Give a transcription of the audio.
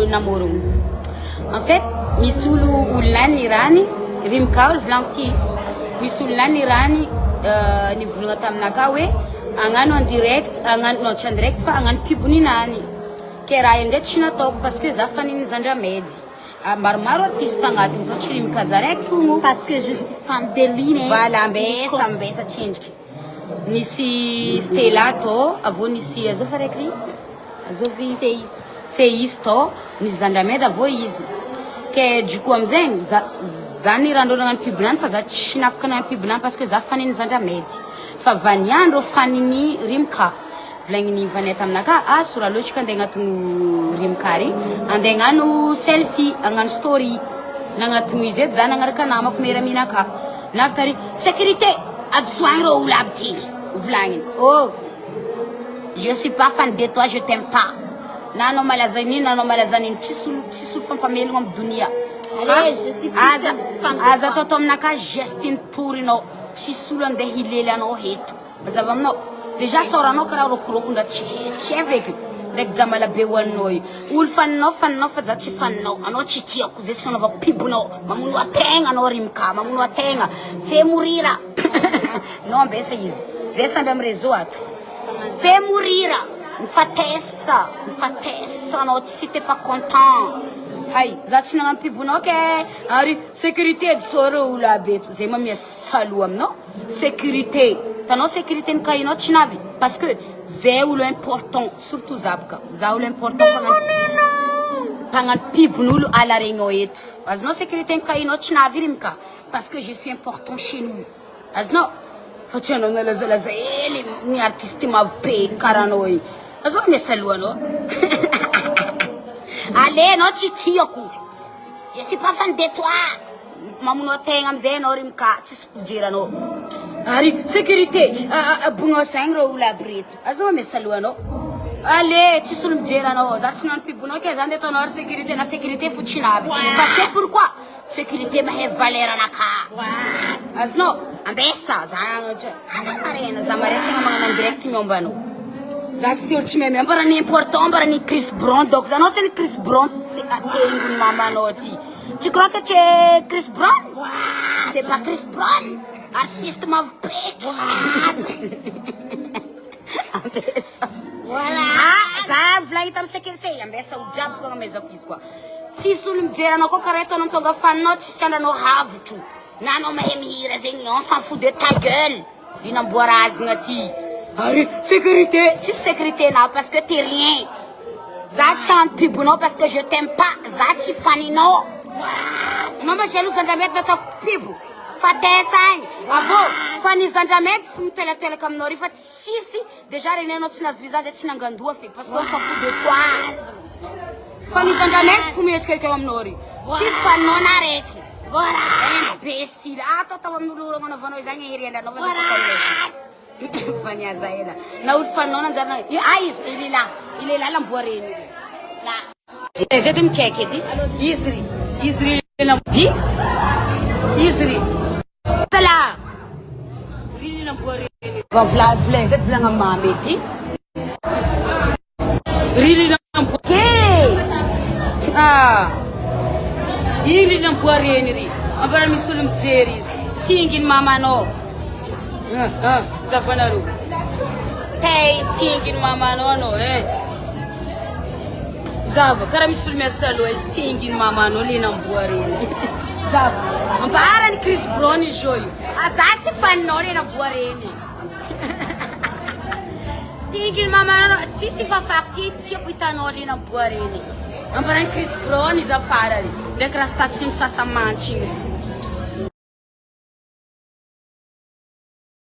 namoro. En fait, misy olona nirany rimka ol vlanti. Misy olona nirany nivolagna taminaka hoe agnano en direct, agnano non tsy en direct fa agnano pibony nani. Ke raha io tsy nataoko parce que za faniny Zandramedy. Maromaro artiste agnatiny tô tsy rimka zaraiky fogno. Parce que je suis fan de lui mais. Voilà, ambesa tsinjika. Nisy Stella tô, avô nisy azô fa raiky azovy Seis tô, nisy Zandramedy avô izy. Que du coup amizegny za nirandreo nagnano pibinany fa za tsy nafaka nagnano pibinany parce que za faniny Zandramedy. Fa vaniandro faniny rimka. Vlagniny vaneta aminaka sora loatsika andeha agnatiny rimka ry andeha agnano selfie agnano story nagnatiny izy edy za nagnaraka namako miaraminaka navitary sécurité adsoigny rô olo aby ty volagniny oh je suis pas fan de toi je t'aime pas nanao malaza niny tsisy olo fampamelogno amy donia allez je suis pas fan aza atao aminaka gestine pourinao tsisy olo andeha hilely anao heto mazava aminao déjà soranao karaha rokorokondra tsy avec ndraiky jamalabe hoaninao io olo faninao fa za tsy faninao anao tsy tiako zay tsy nanaovako pibonao mamono ategna anao rimka mamono ategna fe morira non ambesa izy zay samby amy réseau ato fe morira mifatesa anao si t'es pas content hay za tsy nagnano pibonao ke ary sécurité edy sora olo aby eto zay mamia saloa aminao sécurité tanao sécurité ny kainao tsy navy parce que zay olo important surtout zabaka za olo important pagnano pibon'olo ala regnao eto azonao sécurité ny kainao tsy navy rimka parce que je suis important chez nous azonao fa tsy anao nalazalaza hely ny artiste mavy karanao io azao miasaloanao ale anao tsy tiako je suis pas fan de toi mamono ategna amizay anao rimka tsisy fijeranao ary sécurité bongo saigny rô olo aby reto azao miasaloanao ale tsisy olo mijery anao za tsy nano pibonao ke za nde ataonao ary sécurité na sécurité fo tsy navy parce que pourquoi sécurité mahay valeur anaka azonao ambesa za marena za mare tegna magnano direct miombanao za tsy olo tsy mahay mbara ny important mbara ny Chris Brown donc zanao tsy ny Chris Brown tengony mamanao ty tu crois que tu es Chris Brown t'es pas Chris Brown artiste mavepek ambesa voilà za volagny tamy sécurité ambesa olo jiaby koa amezako izy koa tsisy olo mijery anao koa karaha ataonao tonga faninao tsisy andranao havotro na anao mahay mihira zegny on s'en fout de ta gueule inamboarazagna ty ary sécurité tsisy sécurité nao parce que t'es rien za tsy hano pibonao parce que je t'aime pas za tsy faninao anao mba jaloux Zandramedy nataoko pibo fatesa agny avô fany Zandramedy fo mitelatelaka aminao ry fa tsisy déjà renenao tsy nazo visage tsy nangandoa fe parce que on s'en fout de toi fany Zandramedy fo mihetikekeo aminao ry tsisy faninao na raiky voilà imbécile atao amin'olo agnaovanao zagny heriandranao fanyaza ela na olo faninao nanjarana izy il est là lamboareny la zedy mikaiky edy izy ry namdi izy ry tala ry namboareny vavla zedy volagna mamy edy ry namboareny ry namboareny ry ambara misy olo mijery izy tinginy mamanao zavanareo tinginy mamanao anao zava karaha misy olo miasaloha izy tinginy mamanao le namboareny zava ambarany Chris Brown izy io za tsy faninao le namboareny tinginy mamanao tsisy fafako tiako hitanao le namboareny ambarany Chris Brown izy afara ry ndraiky raha statsy misasa mantsy igny